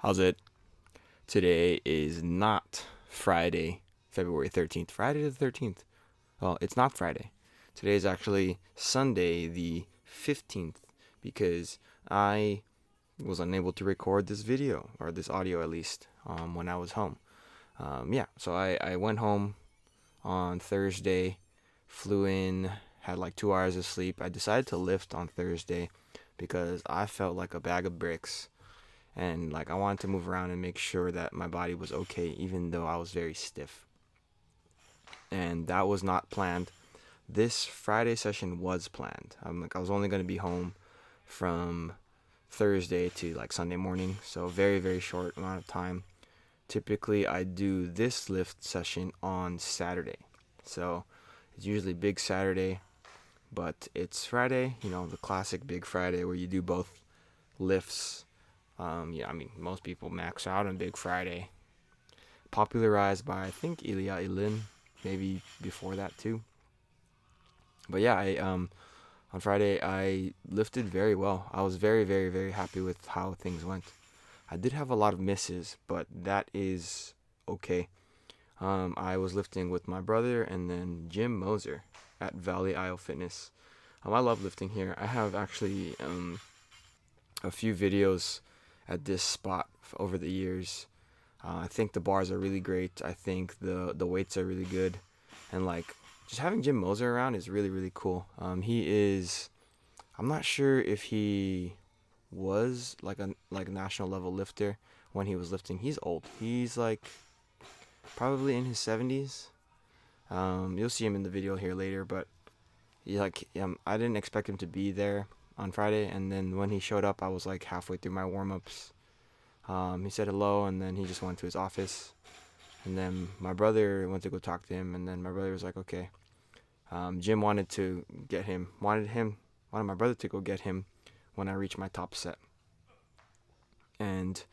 How's it? Today is not Friday, February 13th. Friday the 13th. Well, it's not Friday. Today is actually Sunday the 15th because I was unable to record this video, or this audio at least, when I was home. So I went home on Thursday, flew in, had like 2 hours of sleep. I decided to lift on Thursday because I felt like a bag of bricks and like I wanted to move around and make sure that my body was okay even though I was very stiff. And that was not planned. This Friday session was planned. I was only going to be home from Thursday to like Sunday morning, so very very short amount of time. Typically I do this lift session on Saturday. So it's usually big Saturday, but it's Friday, the classic big Friday where you do both lifts. Most people max out on Big Friday, popularized by I think Ilya Ilin, maybe before that too. But yeah, I on Friday I lifted very well. I was very very very happy with how things went. I did have a lot of misses, but that is okay. I was lifting with my brother and then Jim Moser at Valley Isle Fitness. I love lifting here. I have actually a few videos at this spot over the years. I think the bars are really great. I think the weights are really good, and like just having Jim Moser around is really really cool. He is. I'm not sure if he was like a national level lifter when he was lifting. He's old. He's like probably in his 70s. You'll see him in the video here later, but I didn't expect him to be there on Friday, and then when he showed up, I was like halfway through my warm ups. He said hello, and then he just went to his office. And then my brother went to go talk to him, and then my brother was like, "Okay." Jim wanted my brother to go get him when I reached my top set. And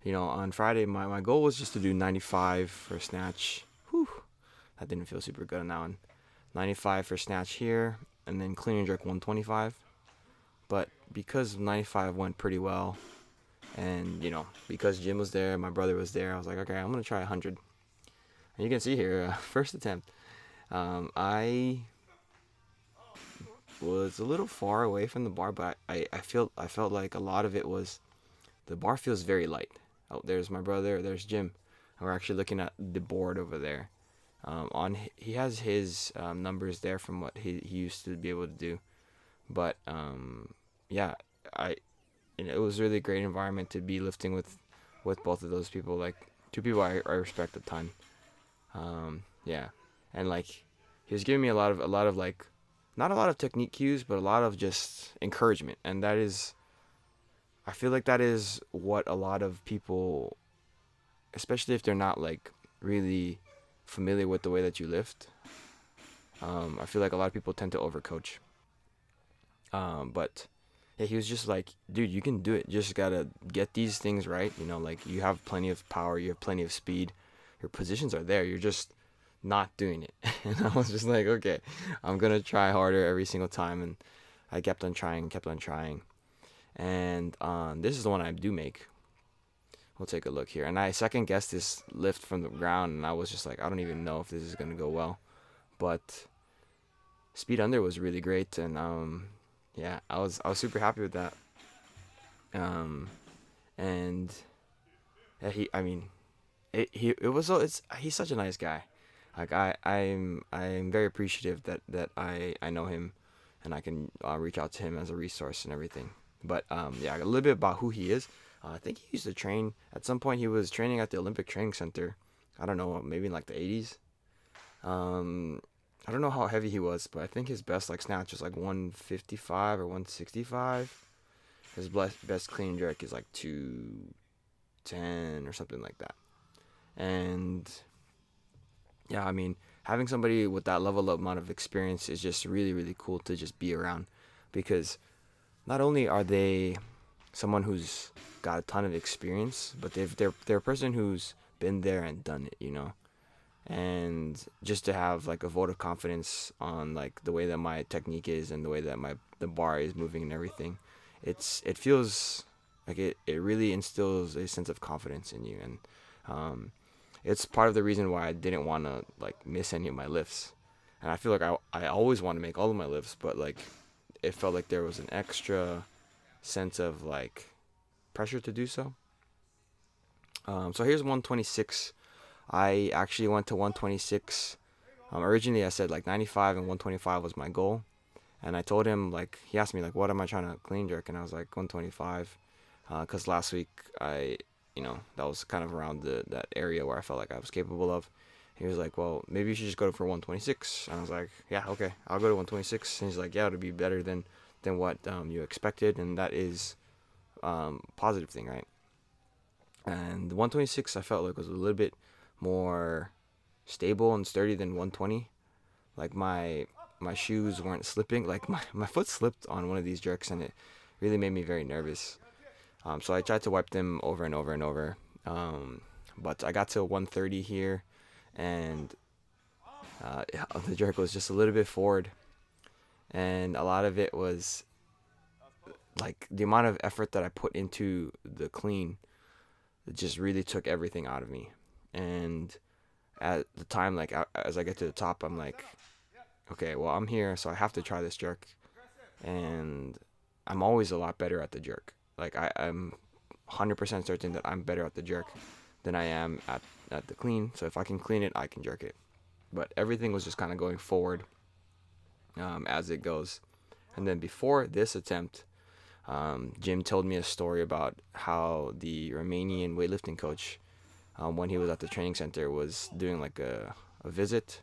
on Friday, my goal was just to do 95 for snatch. Whew, that didn't feel super good on that one. 95 for snatch here, and then clean and jerk 125. But because 95 went pretty well, and because Jim was there, my brother was there, I was like, okay, I'm gonna try 100. And you can see here, first attempt, I was a little far away from the bar, but I felt like a lot of it was the bar feels very light. Oh, there's my brother, there's Jim, and we're actually looking at the board over there. He has his numbers there from what he used to be able to do, but yeah, I it was really a great environment to be lifting with both of those people, like two people I respect a ton. Yeah, and like he was giving me a lot of like not a lot of technique cues, but a lot of just encouragement, and that is I feel like that is what a lot of people, especially if they're not like really familiar with the way that you lift. I feel like a lot of people tend to overcoach. But yeah, he was just like, dude, you can do it. Just gotta get these things right. Like you have plenty of power, you have plenty of speed, your positions are there. You're just not doing it. And I was just like, okay, I'm gonna try harder every single time. And I kept on trying, kept on trying. And this is the one I do make. We'll take a look here. And I second guessed this lift from the ground, and I was just like, I don't even know if this is gonna go well. But speed under was really great, and yeah, I was super happy with that. Um, and yeah, he's such a nice guy. Like I'm very appreciative that I know him, and I can reach out to him as a resource and everything. But yeah, a little bit about who he is. I think he used to train at some point. He was training at the Olympic Training Center. I don't know, maybe in like the 80s. Um, I don't know how heavy he was, but I think his best like snatch was like 155 or 165. His best clean jerk is like 210 or something like that. And yeah, having somebody with that level of amount of experience is just really, really cool to just be around, because not only are they someone who's got a ton of experience, but they're a person who's been there and done it. And just to have like a vote of confidence on like the way that my technique is and the way that the bar is moving and everything, it feels Like it really instills a sense of confidence in you, and it's part of the reason why I didn't want to like miss any of my lifts. And I feel like I always want to make all of my lifts, but like it felt like there was an extra sense of like pressure to do so. So here's 126. I actually went to 126. Originally I said like 95 and 125 was my goal. And I told him, like, he asked me, like, what am I trying to clean jerk? And I was like, 125. Because last week, that was kind of around that area where I felt like I was capable of. He was like, well, maybe you should just go for 126. And I was like, yeah, okay, I'll go to 126. And he's like, yeah, it'll be better than what you expected. And that is positive thing, right? And the 126 I felt like was a little bit more stable and sturdy than 120. Like my shoes weren't slipping. Like my foot slipped on one of these jerks, and it really made me very nervous. So I tried to wipe them over and over and over. But I got to 130 here, and the jerk was just a little bit forward, and a lot of it was like the amount of effort that I put into the clean. It just really took everything out of me. And at the time, like as I get to the top, I'm like, okay, well I'm here, so I have to try this jerk, and I'm always a lot better at the jerk. Like I'm 100% certain that I'm better at the jerk than I am at the clean. So if I can clean it, I can jerk it. But everything was just kind of going forward as it goes. And then before this attempt, Jim told me a story about how the Romanian weightlifting coach, when he was at the training center, was doing like a visit,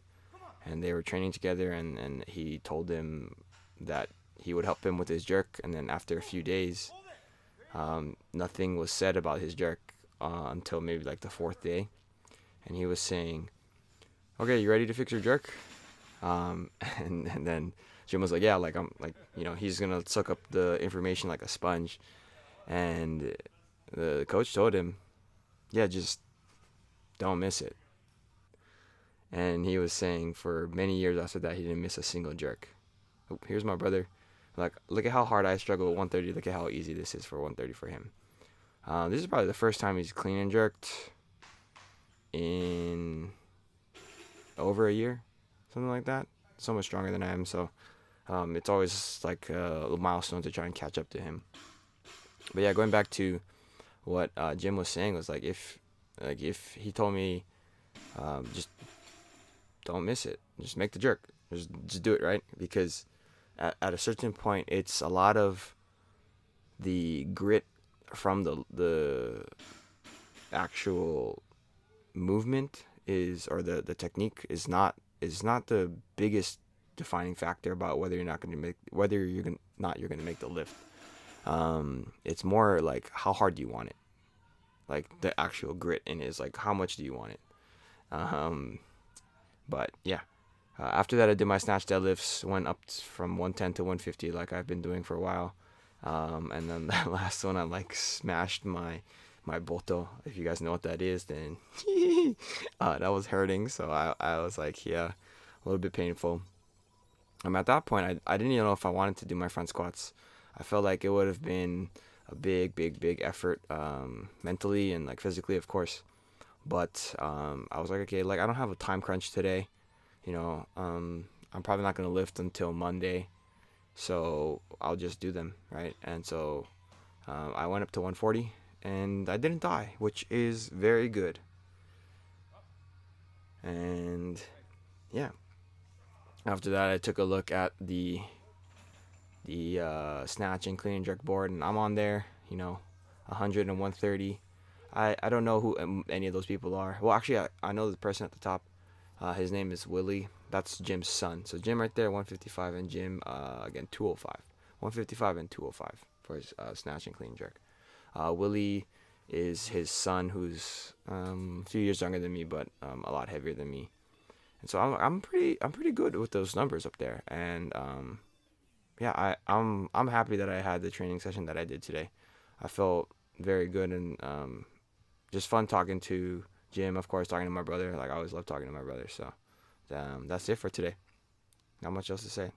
and they were training together, and he told him that he would help him with his jerk, and then after a few days, nothing was said about his jerk until maybe like the fourth day, and he was saying, okay, you ready to fix your jerk? And then Jim was like, yeah, like I'm like, he's gonna suck up the information like a sponge. And the coach told him, yeah, just don't miss it. And he was saying for many years after that, he didn't miss a single jerk. Oh, here's my brother. Like, look at how hard I struggle with 130. Look at how easy this is for 130 for him. This is probably the first time he's clean and jerked in over a year, something like that. So much stronger than I am, so it's always like a milestone to try and catch up to him. But yeah, going back to what Jim was saying was like if he told me just don't miss it, just make the jerk, just do it, right? Because at a certain point, it's a lot of the grit from the actual movement or the technique is not the biggest defining factor about whether you're going to make the lift. It's more like how hard do you want it, like the actual grit in it is like how much do you want it. But yeah, after that I did my snatch deadlifts, went up from 110 to 150 like I've been doing for a while, and then that last one I like smashed my boto. If you guys know what that is, then that was hurting, so I was like, yeah, a little bit painful. At that point, I didn't even know if I wanted to do my front squats. I felt like it would have been a big effort, mentally and like physically, of course. But I was like, okay, like I don't have a time crunch today. I'm probably not gonna lift until Monday, so I'll just do them, right? And so I went up to 140, and I didn't die, which is very good. And yeah. After that, I took a look at the snatch and clean and jerk board, and I'm on there, 100 and 130. I don't know who any of those people are. Well, actually, I know the person at the top. His name is Willie. That's Jim's son. So Jim right there, 155, and Jim, again, 205. 155 and 205 for his snatch and clean and jerk. Willie is his son, who's a few years younger than me, but a lot heavier than me. And so I'm pretty good with those numbers up there, and yeah, I'm happy that I had the training session that I did today. I felt very good, and just fun talking to Jim, of course, talking to my brother. Like I always love talking to my brother. So that's it for today. Not much else to say.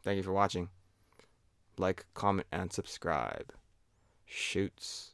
Thank you for watching. Like, comment, and subscribe. Shoots.